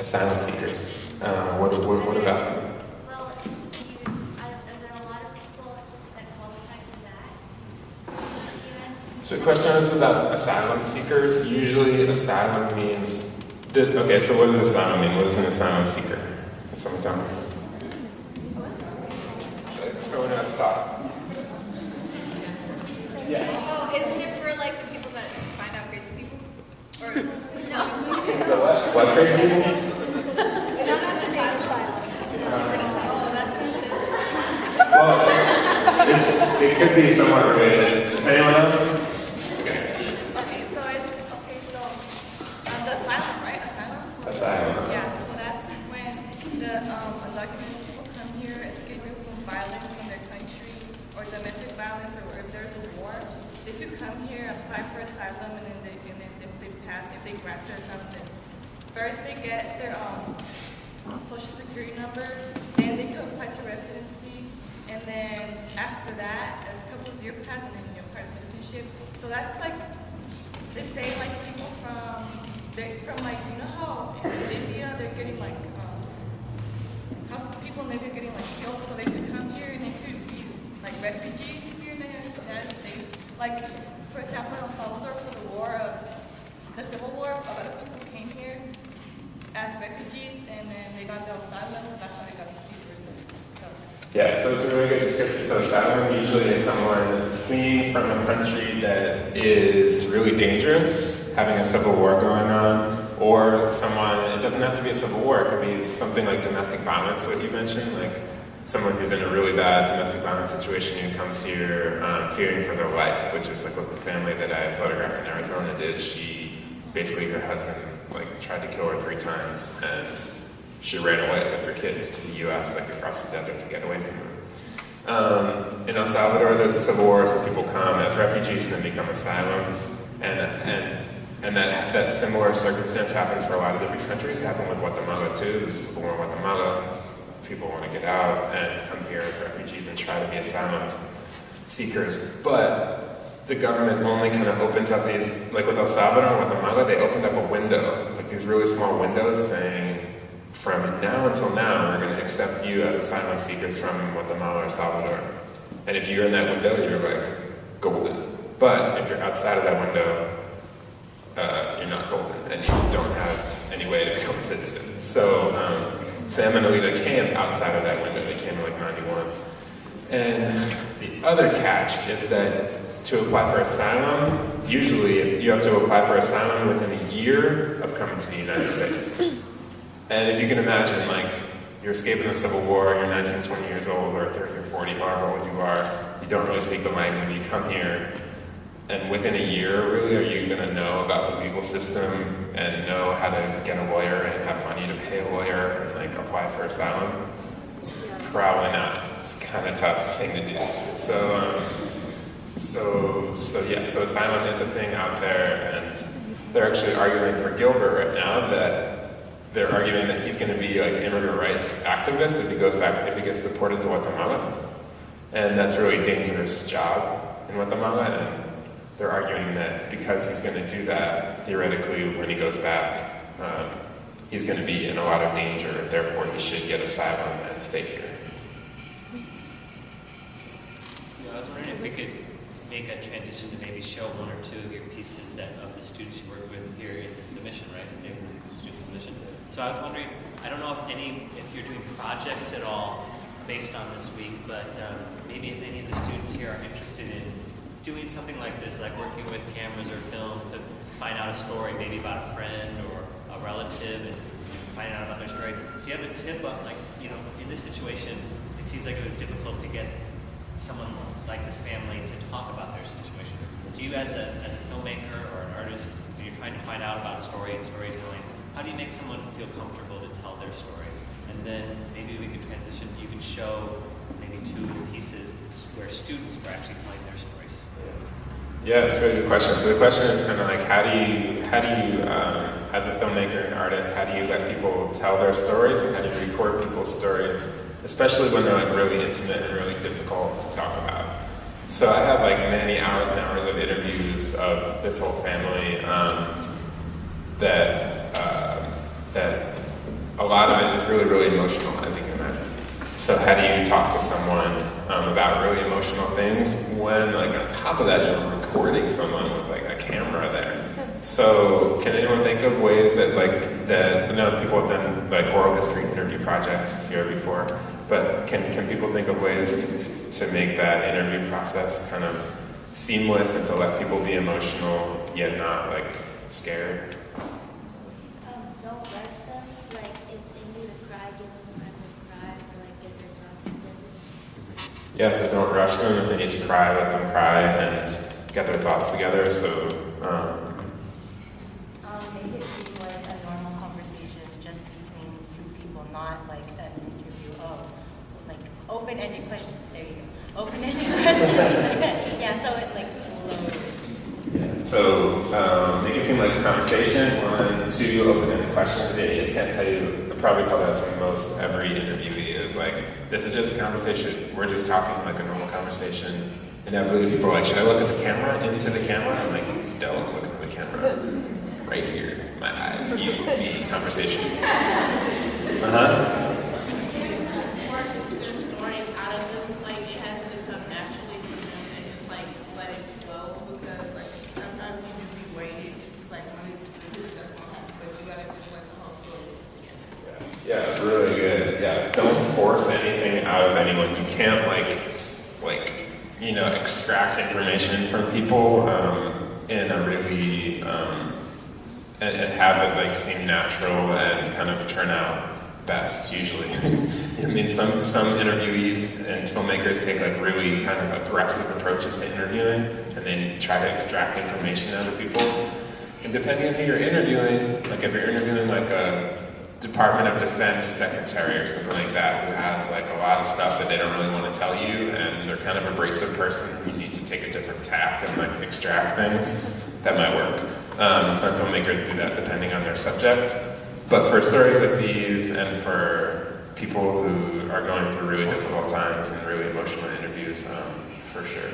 Asylum seekers. What about them? Well, are there a lot of people that qualify for that? So the question is about asylum seekers. Usually asylum means, okay, so what does asylum mean? What is an asylum seeker? Can someone tell me? Someone has to talk. Yeah. Oh, isn't it for like the people that find out crazy people? Or no? What's crazy? No, not just asylum. Oh, that's what it says. Well, it could be somewhat related. Does anyone else? Okay. Okay, so the asylum, right? Asylum? Asylum. Yeah, so that's when the undocumented people come here escaping from violence from their country or domestic violence, or if there's a war, they could come here, apply for asylum, and then if they grant their asylum, then first they get their social security number, then they could apply to residency, and then after that, a couple of years pass, and then you're part of citizenship. So that's like, let's say like people from like, you know how in India they're getting like, how people maybe are getting like killed, so they could come here and they could be like refugees here in the United States. Like, for example, in El Salvador for the Civil War, a lot of people came here as refugees, and then they got the asylum, so that's how they got the papers. So. Yeah, so it's a really good description. So asylum usually is someone fleeing from a country that is really dangerous, having a civil war going on, or someone, it doesn't have to be a civil war, it could be something like domestic violence, what you mentioned, like someone who's in a really bad domestic violence situation who comes here fearing for their life, which is like what the family that I photographed in Arizona did. Basically her husband tried to kill her 3 times, and she ran away with her kids to the US, across the desert to get away from them. In El Salvador, there's a civil war, so people come as refugees and then become asylums, and that similar circumstance happens for a lot of different countries. It happened with Guatemala too. There's a civil war in Guatemala. People want to get out and come here as refugees and try to be asylum seekers, but the government only kind of opens up these, like with El Salvador and Guatemala, they opened up a window, like these really small windows saying, from now until now, we're going to accept you as asylum seekers from Guatemala or El Salvador. And if you're in that window, you're like golden. But if you're outside of that window, you're not golden, and you don't have any way to become a citizen. So Sam and Alita came outside of that window. They came in like 91. And the other catch is that to apply for asylum, usually you have to apply for asylum within a year of coming to the United States. And if you can imagine, you're escaping a civil war, you're 19, 20 years old, or 30 or 40, however old you are, you don't really speak the language, you come here, and within a year, really, are you going to know about the legal system and know how to get a lawyer and have money to pay a lawyer and apply for asylum? Probably not. It's kind of a tough thing to do. So asylum is a thing out there, and they're actually arguing for Gilbert right now that they're arguing that he's going to be an immigrant rights activist if he gets deported to Guatemala. And that's a really dangerous job in Guatemala, and they're arguing that because he's going to do that, theoretically, when he goes back, he's going to be in a lot of danger, therefore he should get asylum and stay here. I was wondering if we could make a transition to maybe show one or two of your pieces of the students you work with here in the mission, right? Maybe the student mission. So I was wondering, I don't know if you're doing projects at all based on this week, but maybe if any of the students here are interested in doing something like this, like working with cameras or film to find out a story, maybe about a friend or a relative, and finding out about their story. Do you have a tip of, in this situation, it seems like it was difficult to get someone like this family to talk about their situation. Do you, as a filmmaker or an artist, when you're trying to find out about story and storytelling, how do you make someone feel comfortable to tell their story? And then maybe we could transition, you can show maybe 2 pieces where students were actually telling their stories. Yeah, that's a really good question. So the question is kind of how do you, as a filmmaker and artist, how do you let people tell their stories, and how do you record people's stories, especially when they're really intimate and really difficult to talk about? So I have many hours and hours of interviews of this whole family that really, really emotional, as you can imagine. So how do you talk to someone about really emotional things when, like, on top of that, you're recording someone with, like, a camera there? So can anyone think of ways that, like, that, I know people have done, like, oral history interview projects here before, but can people think of ways to make that interview process kind of seamless and to let people be emotional, yet not, like, scared? Don't rush them. Like, if they need to cry, give them time to cry, or like get their thoughts together. Yeah, so don't rush them. If they need to cry, let them cry and get their thoughts together. So, Make it seem like a normal conversation just between two people, not like an interview. Oh, like open-ended questions. There you go. Open-ended questions. Yeah, so it like flows. so make it seem like a conversation. 1, 2 open-ended questions. Yeah, you can't tell you. I'll probably tell that to most every interviewee is like, this is just a conversation. We're just talking like a normal conversation. Inevitably, people are like, should I look at the camera, into the camera? I'm like, don't look at the camera. Right here, my eyes, you, me, conversation. Force their story out of them, like it has to come naturally from them and just like let it flow because like sometimes you can be waiting. It's like when this stuff won't happen, but you gotta just let the whole story come together. Yeah, really good. Yeah, don't force anything out of anyone. You can't extract information from people in a really and have it like seem natural and kind of turn out best usually. I mean, some interviewees and filmmakers take like really kind of aggressive approaches to interviewing and then try to extract information out of people. And depending on who you're interviewing, like if you're interviewing like a Department of Defense secretary or something like that who has like a lot of stuff that they don't really want to tell you and they're kind of an abrasive person, you need to take a different tack and like extract things, that might work. Some filmmakers do that depending on their subject. But for stories like these and for people who are going through really difficult times and really emotional interviews, for sure.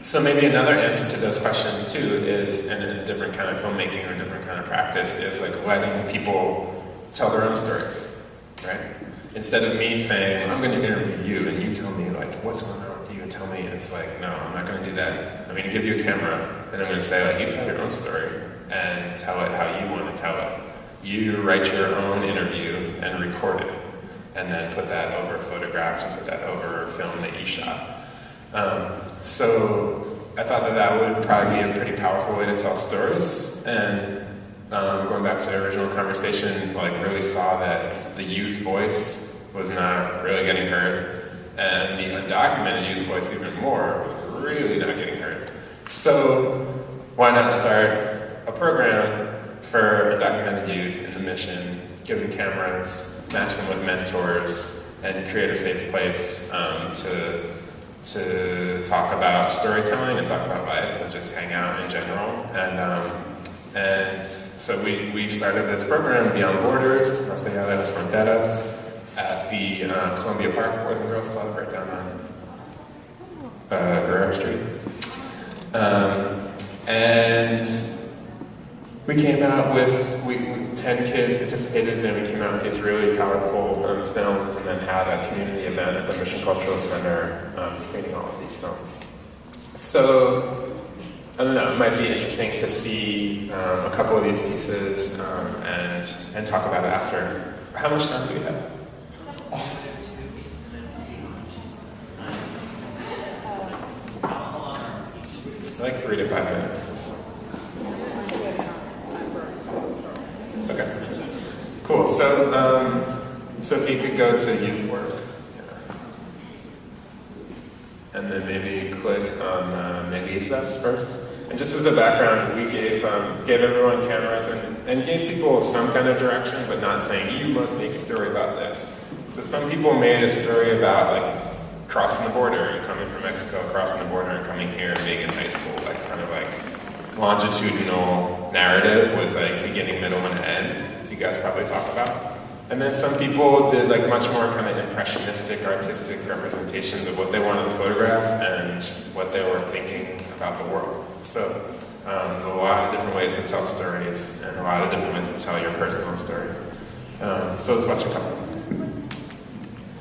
So maybe another answer to those questions too is, and a different kind of filmmaking or a different kind of practice, is like letting people tell their own stories, right? Instead of me saying, I'm going to interview you and you tell me like what's going on with you and tell me, it's like, no, I'm not going to do that. I'm going to give you a camera and I'm going to say like, you tell your own story and tell it how you want to tell it. You write your own interview and record it and then put that over photographs and put that over film that you shot. So I thought that would probably be a pretty powerful way to tell stories, and going back to the original conversation, like really saw that the youth voice was not really getting heard, and the undocumented youth voice even more was really not getting heard. So why not start a program for undocumented youth in the mission, give them cameras, match them with mentors, and create a safe place to talk about storytelling and talk about life and just hang out in general. And so we started this program, Beyond Borders, Las Dejadas Fronteras, at the Columbia Park Boys and Girls Club right down on Guerrero Street. And we came out with, 10 kids participated, and we came out with these really powerful films, and then had a community event at the Mission Cultural Center screening all of these films. So, I don't know, it might be interesting to see a couple of these pieces and talk about it after. How much time do we have? Like 3 to 5 minutes. Okay, cool. So, so if you could go to youth work, and then maybe click on Melissa's first. And just as a background, we gave everyone cameras and gave people some kind of direction, but not saying you must make a story about this. So some people made a story about like crossing the border and coming from Mexico, crossing the border and coming here and being in high school, like kind of like longitudinal narrative with like beginning, middle, and end, as you guys probably talk about. And then some people did like much more kind of impressionistic, artistic representations of what they wanted to photograph and what they were thinking about the world. So There's a lot of different ways to tell stories and a lot of different ways to tell your personal story. So let's watch a couple.